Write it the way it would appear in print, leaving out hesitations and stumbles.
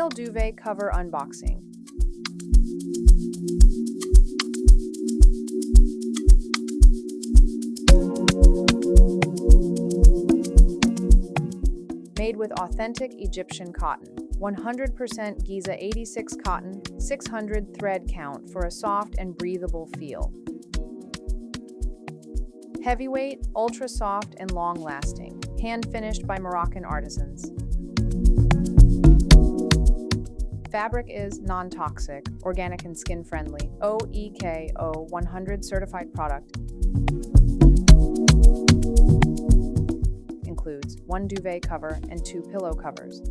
Hale Duvet Cover Unboxing. Made with authentic Egyptian cotton, 100% Giza 86 cotton, 600 thread count for a soft and breathable feel. Heavyweight, ultra soft, and long-lasting, hand-finished by Moroccan artisans. Fabric is non-toxic, organic and skin-friendly, OEKO 100 certified product. Includes 1 duvet cover and 2 pillow covers.